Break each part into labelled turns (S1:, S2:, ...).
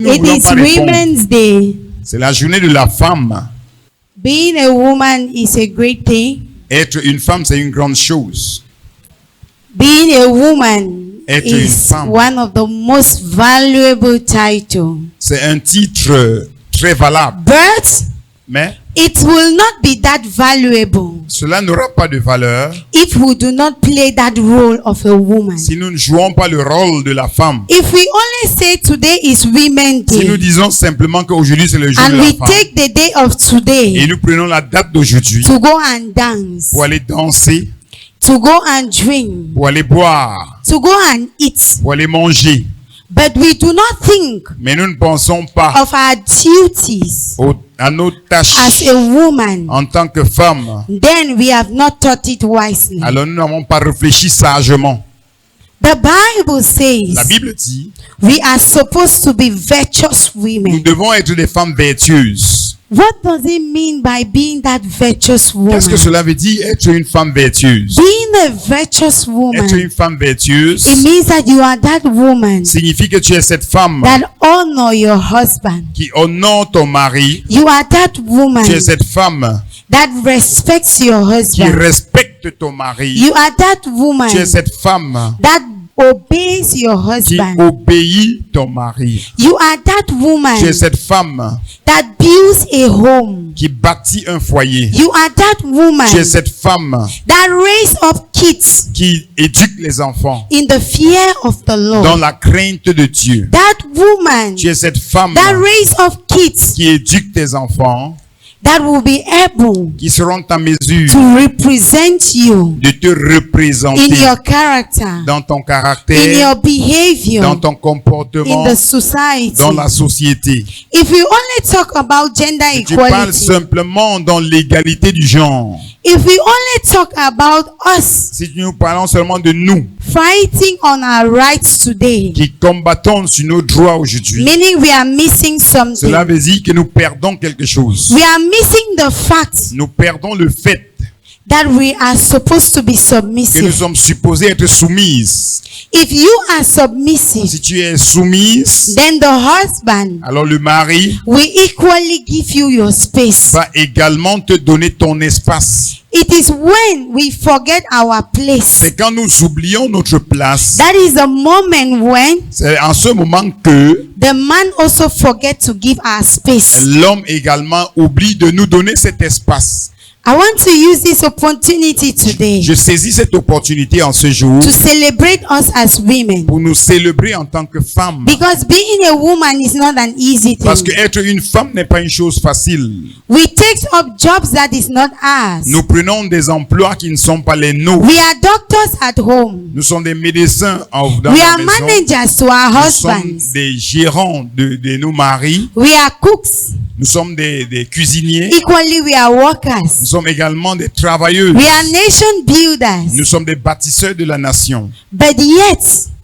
S1: It is Women's Day.
S2: C'est la journée de la femme.
S1: Being a woman is a great thing.
S2: Être une femme, c'est une grande chose.
S1: Being a woman
S2: Être
S1: is
S2: une femme.
S1: one of the most valuable titles.
S2: C'est un titre très valable.
S1: But
S2: Mais
S1: it will not be that valuable
S2: cela n'aura pas de valeur
S1: if we do not play that role of a woman.
S2: si nous ne jouons pas le rôle de la femme.
S1: If we only say today is Women's
S2: Si nous
S1: Day
S2: disons simplement qu'aujourd'hui c'est le jour de
S1: and
S2: la
S1: we
S2: femme
S1: take the day of
S2: et
S1: today
S2: nous prenons la date d'aujourd'hui
S1: to go and dance,
S2: pour aller danser,
S1: to go and drink,
S2: pour aller boire,
S1: to go and eat,
S2: pour aller manger,
S1: but we do not think
S2: mais nous ne pensons pas
S1: of our duties
S2: à nos
S1: as
S2: tâches
S1: a woman,
S2: en tant que femme,
S1: then we have not taught it wisely.
S2: alors nous n'avons pas réfléchi sagement.
S1: The Bible
S2: La
S1: says
S2: Bible dit,
S1: we are supposed to be virtuous
S2: nous
S1: women.
S2: devons être des femmes vertueuses.
S1: What does it mean by being that virtuous woman?
S2: Qu'est-ce que cela veut dire être une femme vertueuse?
S1: Being a virtuous
S2: Être
S1: woman,
S2: une femme vertueuse
S1: it means that you are that woman
S2: signifie que tu es cette femme
S1: that honor your husband.
S2: qui honore ton mari.
S1: You are that woman
S2: Tu es cette femme
S1: that respects your
S2: qui
S1: husband.
S2: respecte ton mari.
S1: You are that woman
S2: Tu es cette femme
S1: that obeys your
S2: qui
S1: husband.
S2: obéit ton mari.
S1: You are that woman
S2: Tu es cette femme
S1: that builds a home.
S2: qui bâtit un foyer.
S1: You are that woman
S2: Tu es cette femme
S1: that raise up kids
S2: qui éduque les enfants
S1: in the fear of the
S2: dans
S1: Lord.
S2: la crainte de Dieu.
S1: That woman
S2: Tu es cette femme
S1: that raise up kids
S2: qui éduque tes enfants
S1: that will be able
S2: qui seront en mesure
S1: to represent you
S2: de te
S1: in
S2: représenter
S1: your character,
S2: dans ton
S1: in
S2: caractère,
S1: your
S2: dans
S1: behavior,
S2: ton comportement,
S1: in the society.
S2: dans la société.
S1: If we only talk about gender
S2: Si tu parles
S1: equality,
S2: simplement dans l'égalité du genre,
S1: if we only talk about us
S2: si nous parlons seulement de nous
S1: fighting on our rights today,
S2: qui combattons sur nos droits aujourd'hui,
S1: meaning we are missing something.
S2: cela veut dire que nous perdons quelque chose.
S1: We are missing the fact
S2: Nous perdons le fait
S1: that we are supposed to be
S2: que nous
S1: submissive.
S2: sommes supposés être soumises.
S1: If you are submissive,
S2: Si tu es soumise,
S1: then the husband
S2: alors le mari
S1: will equally give you your space.
S2: va également te donner ton espace.
S1: It is when we forget our place.
S2: C'est quand nous oublions notre place,
S1: That is the moment when
S2: c'est en ce moment que
S1: the man also forget to give our space.
S2: l'homme également oublie de nous donner cet espace.
S1: I want to use this opportunity today
S2: Je saisis cette opportunité en ce jour
S1: to celebrate us as women.
S2: pour nous célébrer en tant que femmes.
S1: Because being a woman is not an easy
S2: Parce que
S1: thing.
S2: être une femme n'est pas une chose facile.
S1: We take up jobs that is not ours.
S2: Nous prenons des emplois qui ne sont pas les nôtres.
S1: We are doctors at home.
S2: Nous sommes des médecins dans
S1: We
S2: la
S1: are
S2: maison.
S1: managers to our
S2: Nous sommes
S1: husbands.
S2: des gérants de nos maris.
S1: We are cooks.
S2: Nous sommes des cuisiniers.
S1: Equally, we are
S2: Nous
S1: workers.
S2: sommes également des travailleuses.
S1: We are nation builders.
S2: Nous sommes des bâtisseurs de la nation.
S1: But yet,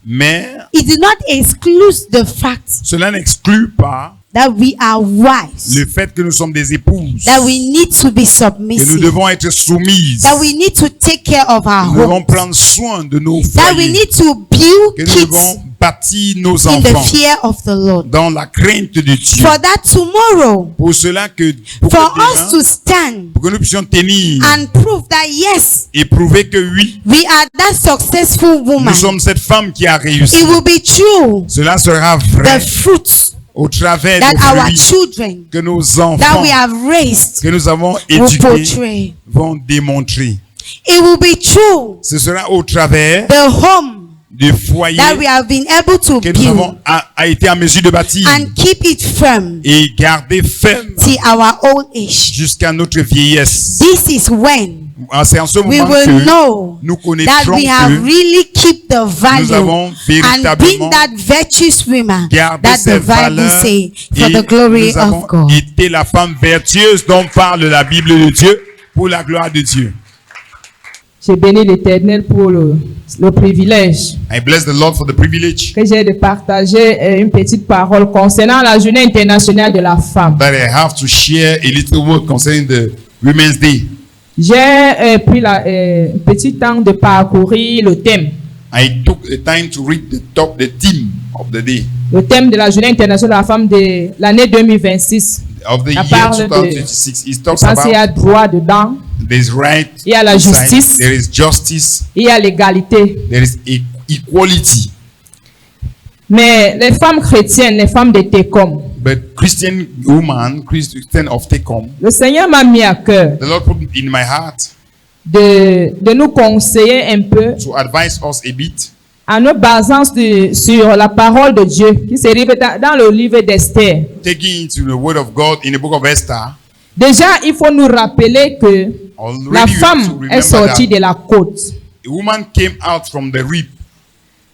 S2: Mais
S1: it does not exclude the fact
S2: cela n'exclut pas
S1: that we are wives,
S2: le fait que nous sommes des épouses.
S1: that we need to be
S2: Que nous
S1: submissive,
S2: devons être soumises.
S1: that we need to take care of our
S2: Nous devons
S1: home,
S2: prendre soin de nos
S1: that we
S2: foyers.
S1: need to build
S2: Que nous
S1: kids
S2: devons bâtir nos
S1: in the
S2: enfants
S1: fear of the Lord.
S2: dans la crainte de Dieu.
S1: For that tomorrow,
S2: Pour cela pour
S1: for
S2: que
S1: us
S2: demain,
S1: to stand
S2: pour que nous puissions tenir
S1: and prove that yes,
S2: et prouver que oui,
S1: we are that successful
S2: nous
S1: woman.
S2: sommes cette femme qui a réussi.
S1: It will be true.
S2: Cela sera
S1: The
S2: vrai
S1: fruits
S2: au travers
S1: that
S2: des
S1: our
S2: fruits
S1: children
S2: que nos
S1: that
S2: enfants
S1: we have raised
S2: que nous avons
S1: will
S2: éduqués
S1: portray.
S2: vont démontrer.
S1: It will be true.
S2: Ce sera au travers
S1: The home
S2: du foyer
S1: that we have been able to
S2: que nous avons
S1: build
S2: a été en mesure de bâtir
S1: and keep it firm
S2: et garder ferme
S1: till our old age.
S2: jusqu'à notre vieillesse.
S1: This is when
S2: C'est en ce
S1: we
S2: moment
S1: will
S2: que
S1: know
S2: nous
S1: that
S2: connaîtrons
S1: we have
S2: que
S1: really keep the
S2: nous
S1: value
S2: avons
S1: and
S2: véritablement
S1: been that virtuous woman
S2: gardé
S1: that the
S2: ces
S1: Bible
S2: valeurs
S1: say for
S2: et
S1: the glory
S2: nous avons
S1: of God.
S2: été la femme vertueuse dont parle la Bible de Dieu pour la gloire de Dieu.
S3: Je bénis l'Éternel pour le privilège
S2: I bless the Lord for the privilege
S3: que j'ai de partager une petite parole concernant la Journée internationale de la femme.
S2: that I have to share a little word concerning the Women's Day.
S3: J'ai pris un petit temps de parcourir le thème.
S2: I took the time to read the theme of the day,
S3: Le thème de la journée internationale de la femme de l'année 2026.
S2: of the
S3: Ça
S2: year
S3: parle de-
S2: 2026. It
S3: Je
S2: talks
S3: pense qu'il y a
S2: about
S3: droit dedans,
S2: there's right,
S3: il y a la
S2: side,
S3: justice,
S2: there is justice,
S3: il y a l'égalité.
S2: there is equality.
S3: Mais les femmes chrétiennes, les femmes de Técom,
S2: But Christian woman, Christian of Tekom,
S3: le Seigneur m'a mis à cœur
S2: the Lord put it in my heart
S3: de nous conseiller un peu
S2: to advise us a bit
S3: en nous basant sur la parole de Dieu qui se trouve dans le livre d'Esther.
S2: taking into the word of God in the book of Esther.
S3: Déjà, il faut nous rappeler que
S2: Already
S3: la
S2: you have to
S3: femme
S2: remember
S3: est sortie
S2: that
S3: de la côte.
S2: a woman came out from the rib.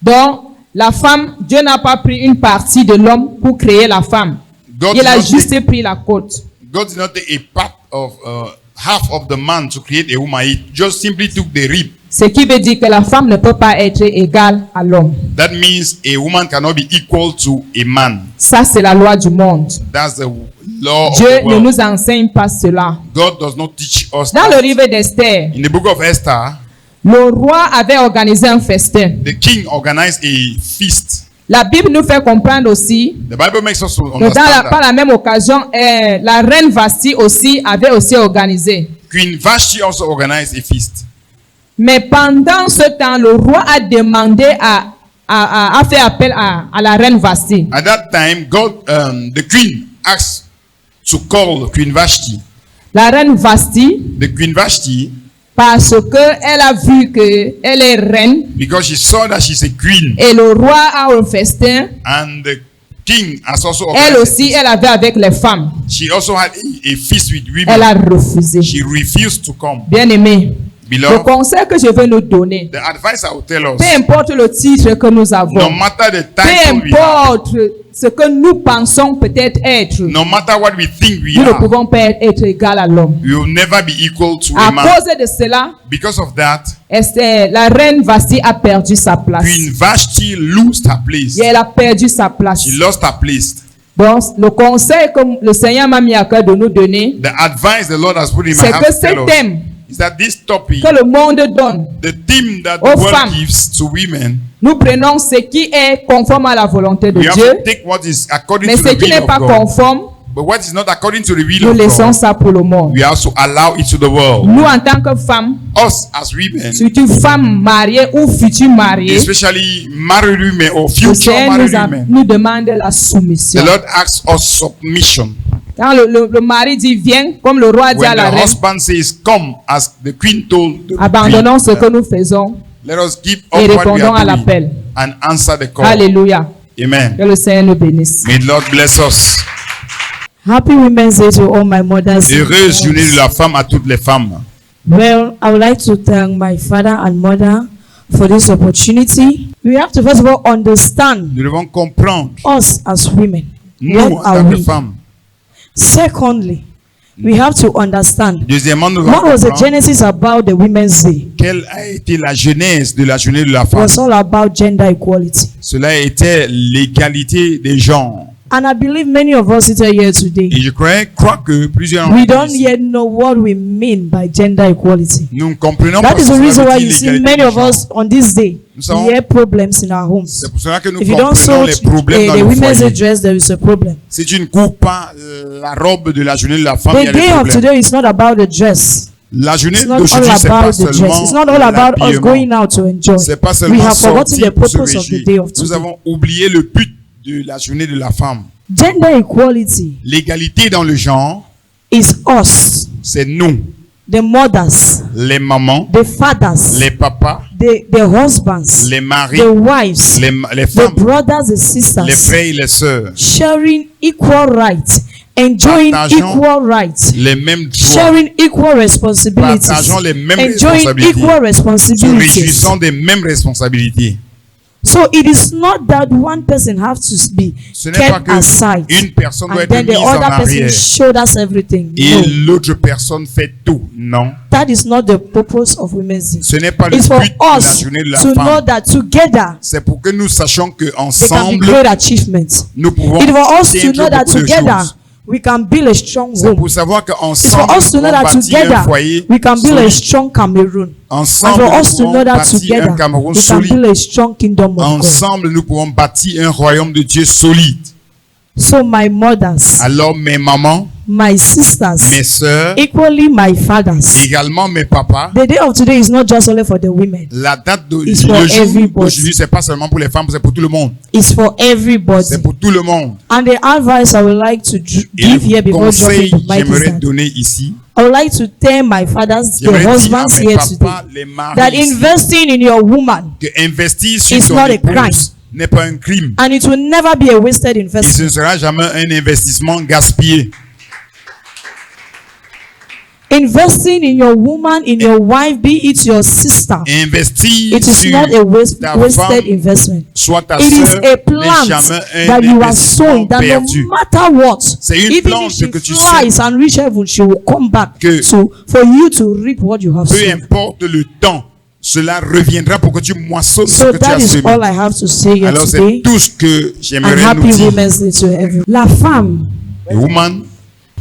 S3: Donc, la femme, Dieu n'a pas pris une partie de l'homme pour créer la femme.
S2: God
S3: Il
S2: did
S3: a
S2: not
S3: juste
S2: take-
S3: pris la côte.
S2: God did not take a part of half of the man to create a woman. He just simply took the rib.
S3: Ce qui veut dire que la femme ne peut pas être égale à l'homme.
S2: That means a woman cannot be equal to a man.
S3: Ça, c'est la loi du monde.
S2: That's the law of
S3: Dieu
S2: the
S3: ne
S2: world.
S3: nous enseigne pas cela.
S2: God does not teach us
S3: Dans le
S2: that.
S3: livre d'Esther,
S2: In the book of Esther,
S3: le roi avait organisé un festin.
S2: the king organized a feast.
S3: La Bible nous fait comprendre aussi
S2: The Bible makes us to
S3: que
S2: understand
S3: par
S2: that
S3: la même occasion, la reine Vasti aussi avait aussi organisé.
S2: Queen Vashti also organized a feast.
S3: Mais pendant ce temps, le roi a demandé à faire appel à la reine Vasti.
S2: At that time, the queen asked to call Queen Vashti.
S3: La reine Vasti,
S2: The Queen Vashti,
S3: parce qu'elle a vu qu'elle est reine
S2: because she saw that she's a queen,
S3: et le roi a un festin,
S2: and the king has also
S3: elle
S2: organized a
S3: aussi,
S2: feast.
S3: elle avait avec les femmes.
S2: She also had a feast with
S3: Elle a
S2: women.
S3: refusé.
S2: She refused to come.
S3: Bien-aimé, le
S2: Beloved,
S3: conseil que je veux nous donner,
S2: the advice I will tell us,
S3: peu importe le titre que nous
S2: no
S3: avons,
S2: matter the
S3: peu
S2: title we have,
S3: importe ce que nous pensons peut-être être,
S2: no matter what we think we
S3: nous ne
S2: are,
S3: pouvons pas être égal à l'homme.
S2: we will never be equal to
S3: À
S2: a man.
S3: cause de cela,
S2: Because of that,
S3: la reine Vasti a perdu sa place.
S2: Queen Vashti lost her place.
S3: Et elle a perdu sa place.
S2: She lost her place.
S3: Donc, le conseil que le Seigneur m'a mis à cœur de nous donner,
S2: The advice the Lord has put in my
S3: c'est
S2: heart
S3: que
S2: to tell
S3: ce
S2: us
S3: thème
S2: is that this topic,
S3: que le monde donne,
S2: the theme that
S3: aux
S2: the world
S3: femmes,
S2: gives to women,
S3: nous prenons ce qui est conforme à la volonté de
S2: we have
S3: Dieu,
S2: to take what is according
S3: mais
S2: to
S3: ce
S2: the
S3: qui
S2: will
S3: n'est
S2: of
S3: pas
S2: God.
S3: conforme,
S2: But what is not according to the will
S3: nous
S2: of
S3: laissons
S2: God,
S3: ça pour le monde.
S2: we also allow it to the world.
S3: Nous, en tant que femmes,
S2: Us as women,
S3: surtout femmes mariées ou futures mariées,
S2: especially married women or
S3: le
S2: future
S3: Seigneur
S2: married women,
S3: nous demande la
S2: the
S3: soumission.
S2: Lord asks us submission.
S3: Quand le mari dit viens, comme le roi dit à
S2: When
S3: la
S2: the
S3: reine,
S2: husband says, come, as the queen told the
S3: abandonnons ce que
S2: queen,
S3: nous faisons
S2: let us give
S3: et
S2: up what we
S3: répondons à
S2: are doing
S3: l'appel.
S2: and answer the call.
S3: Alléluia.
S2: Amen.
S3: Que le Seigneur nous bénisse.
S2: May the Lord bless us.
S1: Happy Women's Day to all my mothers. and
S2: Heureuse journée de
S1: fathers.
S2: la femme à toutes les femmes.
S1: Well, I would like to thank my father and mother for this opportunity. We have to first of all understand
S2: Nous devons comprendre,
S1: us as women.
S2: nous,
S1: What
S2: en
S1: are
S2: tant que
S1: we?
S2: femmes.
S1: Secondly, we have to understand
S2: Deuxièmement, nous devons
S1: what was the
S2: comprendre
S1: genesis about the Women's Day.
S2: quelle a été la genèse de la journée de la
S1: It
S2: femme.
S1: was all about gender equality.
S2: Cela était l'égalité des genres.
S1: And I believe many of us sit here today.
S2: Et je crois que plusieurs
S1: We
S2: d'entre
S1: don't
S2: nous,
S1: yet know what we mean by gender equality.
S2: nous ne comprenons
S1: That
S2: pas
S1: is
S2: ce
S1: the
S2: que
S1: reason
S2: cela
S1: why
S2: veut
S1: you
S2: dire
S1: see
S2: l'égalité
S1: many
S2: des
S1: of
S2: genres.
S1: us on this day,
S2: Nous savons-
S1: we hear problems in our homes.
S2: C'est pour cela que nous
S1: If you don't
S2: comprenons
S1: sew
S2: les problèmes dans
S1: the
S2: le
S1: women's
S2: foyer.
S1: dress, there is a problem.
S2: Si tu ne coupes pas la robe de la journée de la femme, il y
S1: The
S2: a des
S1: day of
S2: problèmes.
S1: today is not about the dress.
S2: La journée
S1: It's not all
S2: d'aujourd'hui, c'est pas
S1: about the dress.
S2: seulement
S1: It's not all about us
S2: l'habillement.
S1: going out to enjoy.
S2: C'est pas
S1: We
S2: seulement
S1: have forgotten
S2: sortir
S1: the
S2: pour se
S1: purpose of the
S2: réjouir.
S1: day of
S2: Nous
S1: today.
S2: avons oublié le but de la journée de la femme.
S1: Gender equality
S2: L'égalité dans le genre,
S1: is us,
S2: c'est nous,
S1: the mothers,
S2: les mamans,
S1: the fathers,
S2: les papas,
S1: the husbands,
S2: les maris,
S1: the wives,
S2: les
S1: the
S2: femmes,
S1: brothers and
S2: les
S1: sisters,
S2: frères et les sœurs,
S1: sharing equal rights, enjoying
S2: Partageons
S1: equal rights,
S2: les mêmes droits,
S1: sharing equal responsibilities,
S2: partageons les mêmes
S1: enjoying
S2: responsabilités,
S1: equal
S2: se
S1: responsibilities.
S2: réjouissant des mêmes responsabilités.
S1: So it is not that one person has to be
S2: Ce n'est pas
S1: kept
S2: que
S1: aside
S2: une personne doit
S1: and
S2: être
S1: then the
S2: mise en
S1: other person
S2: arrière
S1: shoulders everything.
S2: et
S1: No,
S2: l'autre personne fait tout. Non,
S1: that is not the purpose of Women's Day.
S2: ce n'est pas le
S1: It's for
S2: but de la
S1: us
S2: journée de la
S1: to know
S2: femme.
S1: that together
S2: C'est pour que nous sachions que
S1: there can be
S2: ensemble
S1: great achievements.
S2: nous pouvons
S1: It for us to
S2: atteindre
S1: know that
S2: beaucoup de
S1: together
S2: choses.
S1: we can build a strong
S2: C'est
S1: home.
S2: pour savoir
S1: It's for
S2: qu'ensemble,
S1: us to
S2: nous
S1: know
S2: pouvons
S1: that
S2: bâtir un
S1: together
S2: foyer
S1: we can build a
S2: solide.
S1: strong Cameroon. And
S2: Ensemble,
S1: for
S2: nous
S1: us to know
S2: pouvons
S1: that
S2: bâtir un
S1: together
S2: Cameroun
S1: we can build
S2: solide.
S1: a strong kingdom of God.
S2: Ensemble, nous pouvons bâtir un royaume de Dieu solide.
S1: So my mothers,
S2: Alors, mes mamans,
S1: my sisters,
S2: mes sœurs,
S1: equally my fathers.
S2: également mes papas,
S1: The day of today is not just only for the women.
S2: la date
S1: It's for
S2: le jour
S1: everybody.
S2: d'aujourd'hui, c'est pas seulement pour les femmes, c'est pour tout le monde.
S1: It's for everybody.
S2: C'est pour tout le monde.
S1: And the advice I would like to
S2: Et
S1: give here
S2: le
S1: before
S2: conseil
S1: dropping the mic is
S2: j'aimerais
S1: that
S2: donner ici,
S1: I would like to tell my fathers, the
S2: j'aimerais dire à
S1: husbands
S2: mes
S1: here
S2: papas,
S1: today,
S2: les
S1: that
S2: maris,
S1: investing in your woman
S2: que investir sur
S1: is
S2: ton
S1: not a crime.
S2: épouse n'est pas un crime.
S1: and it will never be a wasted
S2: Et ce
S1: investment.
S2: ne sera jamais un investissement gaspillé.
S1: Investing in your woman, in your wife, be it your sister,
S2: Investir
S1: it is
S2: sur
S1: not a
S2: ta
S1: wasted
S2: femme,
S1: investment.
S2: soit ta
S1: It is
S2: sœur,
S1: a
S2: n'est
S1: plant
S2: jamais un
S1: that you are
S2: investissement
S1: sowing, that
S2: perdu.
S1: no matter what,
S2: C'est une
S1: even
S2: plante
S1: if she
S2: que tu
S1: flies and reach heaven, she will come back
S2: Que-
S1: for you to reap what you have
S2: Peu
S1: sown.
S2: importe le temps, cela reviendra pour que tu moissonnes ce
S1: So
S2: que tu
S1: that
S2: as
S1: is
S2: semé.
S1: all I have to say here
S2: Alors c'est
S1: today.
S2: tout ce que
S1: And
S2: j'aimerais nous
S1: happy
S2: dire.
S1: Women's Day to everyone. La femme,
S2: A woman,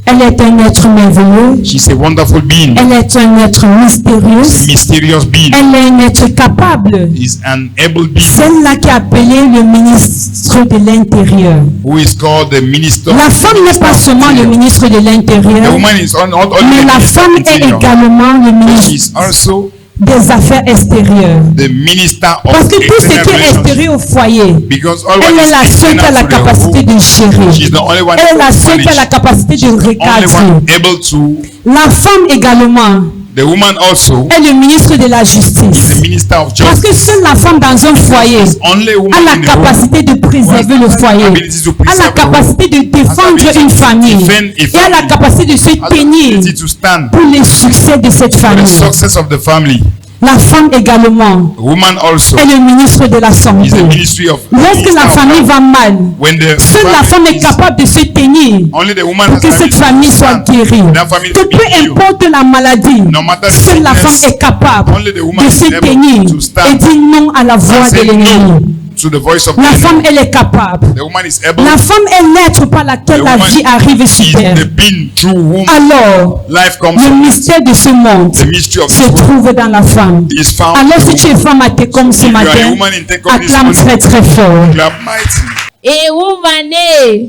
S1: elle est un être merveilleux.
S2: she's a wonderful being.
S1: Elle est un être
S2: A
S1: mystérieux.
S2: mysterious being.
S1: Elle est un être capable.
S2: Is an able being
S1: Celle-là qui est appelée le ministre de l'Intérieur.
S2: who is called the minister.
S1: La femme n'est pas seulement le ministre de
S2: The
S1: l'Intérieur,
S2: woman is not only
S1: mais
S2: the
S1: la
S2: minister
S1: femme
S2: of
S1: est
S2: interior,
S1: également le
S2: but
S1: ministre
S2: she's also
S1: des Affaires extérieures.
S2: the minister of
S1: Parce que tout ce qui
S2: external
S1: est
S2: relations.
S1: extérieur au foyer,
S2: Because all
S1: elle
S2: what
S1: est
S2: is
S1: la seule qui a la
S2: external to the
S1: capacité
S2: home,
S1: de gérer.
S2: she's the only one
S1: Elle est la
S2: to
S1: seule qui a la
S2: manage.
S1: capacité de
S2: Only
S1: recadrer.
S2: one able to.
S1: La femme également
S2: The woman also
S1: est le ministre de la
S2: is the
S1: justice.
S2: minister of
S1: Parce que
S2: justice.
S1: seule la femme dans un foyer
S2: Only woman
S1: a la
S2: in the home
S1: capacité de préserver le foyer,
S2: ability to
S1: a
S2: preserve
S1: la
S2: the home,
S1: capacité de défendre
S2: ability
S1: une
S2: to
S1: famille
S2: defend a
S1: et a la
S2: family,
S1: capacité de se
S2: has the
S1: tenir
S2: ability to stand
S1: pour les succès de cette
S2: for the
S1: famille.
S2: success of the family.
S1: La femme également
S2: The woman also
S1: est le ministre de la
S2: is
S1: santé.
S2: the ministry of
S1: Lorsque la famille va mal,
S2: when the
S1: seule la femme est
S2: is-
S1: capable de se tenir
S2: only the woman
S1: pour
S2: has
S1: que
S2: the
S1: cette
S2: ability to
S1: famille soit
S2: stand.
S1: guérie.
S2: That family
S1: Que
S2: is
S1: peu
S2: healed.
S1: importe la maladie,
S2: No matter the
S1: seule la
S2: sickness,
S1: femme est capable
S2: only the woman
S1: de
S2: is
S1: se
S2: able
S1: tenir
S2: to stand
S1: et dire non à la voix
S2: and
S1: de
S2: say
S1: l'ennemi.
S2: no to the voice of the
S1: La
S2: enemy.
S1: femme, elle est capable.
S2: The woman is able.
S1: La femme est l'être par laquelle
S2: The
S1: la
S2: woman
S1: vie arrive sur
S2: is
S1: terre.
S2: the being through whom
S1: Alors,
S2: life comes
S1: le
S2: from.
S1: mystère de ce monde
S2: The mystery of
S1: se
S2: this world
S1: trouve dans la femme.
S2: is found
S1: Alors,
S2: in
S1: si
S2: the
S1: tu es
S2: woman.
S1: femme à Técom ce
S2: If you are a
S1: matin,
S2: woman in Tekom this
S1: acclame
S2: morning,
S1: très très fort.
S2: clap mighty.
S4: A woman, eh?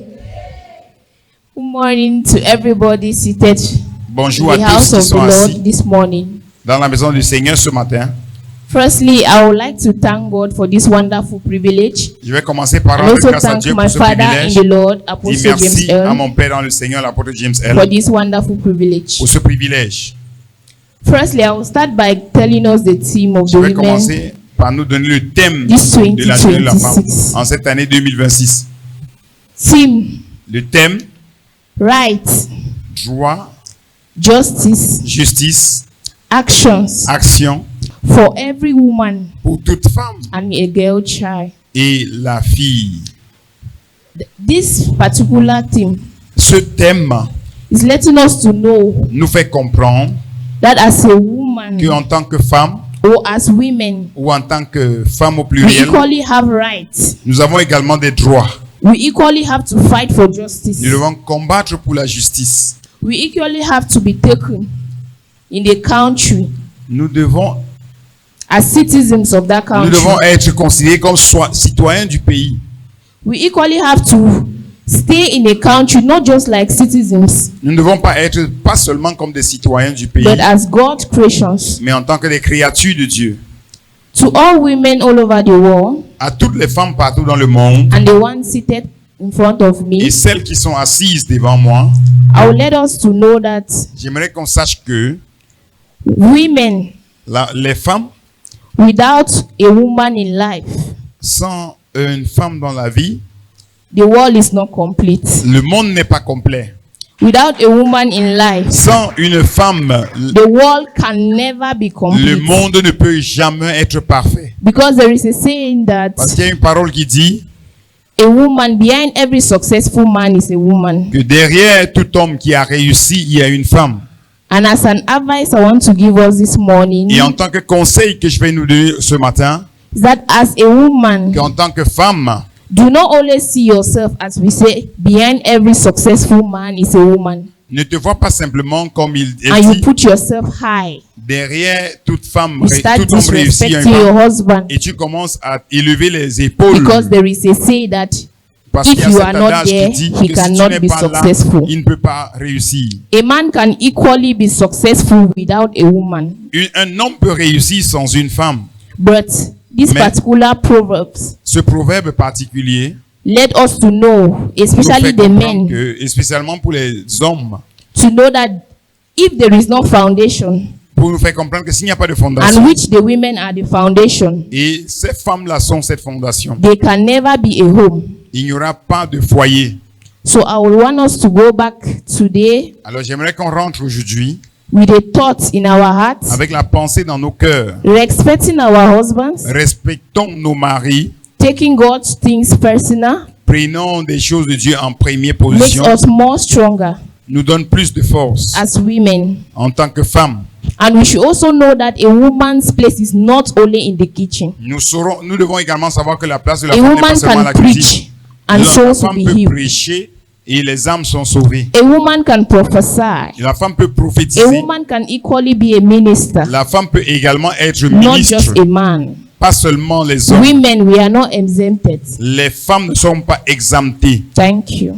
S4: Good morning to everybody seated
S2: Bonjour à
S4: in the
S2: tous
S4: house
S2: qui
S4: of the
S2: sont
S4: Lord
S2: assis
S4: this morning.
S2: dans la maison du Seigneur ce matin.
S4: Firstly, I would like to thank God for this wonderful privilege.
S2: Je vais commencer par
S4: And
S2: rendre
S4: also
S2: grâce à
S4: thank
S2: Dieu
S4: my
S2: pour ce
S4: father in
S2: privilège.
S4: the Lord,
S2: Dis
S4: Apostle James
S2: merci à
S4: L,
S2: mon Père dans le Seigneur, l'apôtre James L,
S4: for this wonderful privilege.
S2: pour ce privilège.
S4: Firstly, I will start by telling us the theme of
S2: Je
S4: the
S2: vais
S4: women.
S2: commencer par nous donner le thème
S4: This
S2: de la journée de la femme
S4: 2026.
S2: en cette année 2026.
S4: Theme,
S2: Le thème,
S4: right,
S2: droit,
S4: justice,
S2: justice,
S4: actions
S2: action
S4: for every woman
S2: pour toute femme
S4: and a girl child.
S2: et la fille.
S4: This particular theme
S2: Ce thème
S4: is letting us to know
S2: nous fait comprendre
S4: that as a woman
S2: qu'en tant que femme
S4: or as women,
S2: ou en tant que femme au
S4: we
S2: pluriel,
S4: equally have rights.
S2: nous avons également des droits.
S4: We equally have to fight for justice.
S2: Nous devons combattre pour la justice.
S4: We equally have to be taken in the country
S2: Nous devons,
S4: as citizens of that
S2: nous
S4: country.
S2: devons être considérés comme citoyens du pays.
S4: We equally have to stay in a country not just like citizens,
S2: Nous ne devons pas être pas seulement comme des citoyens du pays,
S4: but as God's creations.
S2: mais en tant que des créatures de Dieu.
S4: To all women all over the world
S2: À toutes les femmes partout dans le monde
S4: and the ones seated in front of me,
S2: et celles qui sont assises devant moi,
S4: I will let us to know that
S2: j'aimerais qu'on sache que
S4: women
S2: les femmes,
S4: without a woman in life,
S2: sans une femme dans la vie,
S4: the world is not complete.
S2: le monde n'est pas complet.
S4: Without a woman in life,
S2: Sans une femme,
S4: the world can never be
S2: le
S4: complete.
S2: monde ne peut jamais être parfait.
S4: Because there is a saying that
S2: Parce qu'il y a une parole qui dit
S4: a woman, behind every successful man is a woman.
S2: que derrière tout homme qui a réussi, il y a une femme.
S4: And as an advice I want to give us this morning,
S2: Et en tant que conseil que je vais nous donner ce matin,
S4: is that as a woman,
S2: qu'en tant que femme,
S4: Do not always see yourself, as we say, behind every successful man is a woman.
S2: Ne te vois pas simplement comme il
S4: And you
S2: dit,
S4: put yourself high.
S2: derrière toute femme,
S4: You start
S2: tout homme réussi,
S4: disrespecting your husband.
S2: et tu commences à élever les épaules.
S4: Because there is a say that
S2: Parce
S4: if
S2: qu'il y a
S4: you
S2: cet
S4: are not
S2: adage
S4: there,
S2: qui dit
S4: he
S2: que si tu
S4: cannot
S2: n'es
S4: be
S2: pas là,
S4: successful.
S2: il ne peut pas réussir.
S4: a man can equally be successful without a woman.
S2: Un homme peut réussir sans une femme.
S4: But this
S2: Mais-
S4: particular proverbs
S2: Ce proverbe particulier
S4: let us to know,
S2: nous
S4: especially
S2: fait
S4: the
S2: comprendre
S4: men,
S2: que, et spécialement pour les hommes,
S4: to know that if there is no foundation,
S2: pour nous faire comprendre que s'il n'y a pas de
S4: and
S2: fondation,
S4: which the women are the foundation,
S2: et ces femmes-là sont cette fondation,
S4: they can never be a home.
S2: il n'y aura pas de foyer.
S4: So I would want us to go back today
S2: Alors j'aimerais qu'on rentre aujourd'hui
S4: with a thought in our hearts,
S2: avec la pensée dans nos cœurs.
S4: respecting our husbands,
S2: Respectons nos maris,
S4: taking God's things personal,
S2: prenons des choses de Dieu en première
S4: makes
S2: position,
S4: us more stronger
S2: nous donne plus de force
S4: as women.
S2: en tant que femmes.
S4: And we should also know that a woman's place is not only in the kitchen.
S2: Nous devons également savoir que la place de la
S4: A
S2: femme n'est pas
S4: woman
S2: seulement à la
S4: can
S2: cuisine.
S4: preach and
S2: La
S4: souls will
S2: femme
S4: be
S2: peut
S4: healed.
S2: prêcher et les âmes sont sauvées.
S4: A woman can prophesy.
S2: La femme peut
S4: A
S2: prophétiser.
S4: woman can equally be a minister,
S2: La femme peut également être
S4: not
S2: ministre.
S4: just a man.
S2: Pas seulement les hommes.
S4: Women, we are not exempted.
S2: Les femmes ne sont pas exemptées.
S4: Thank you.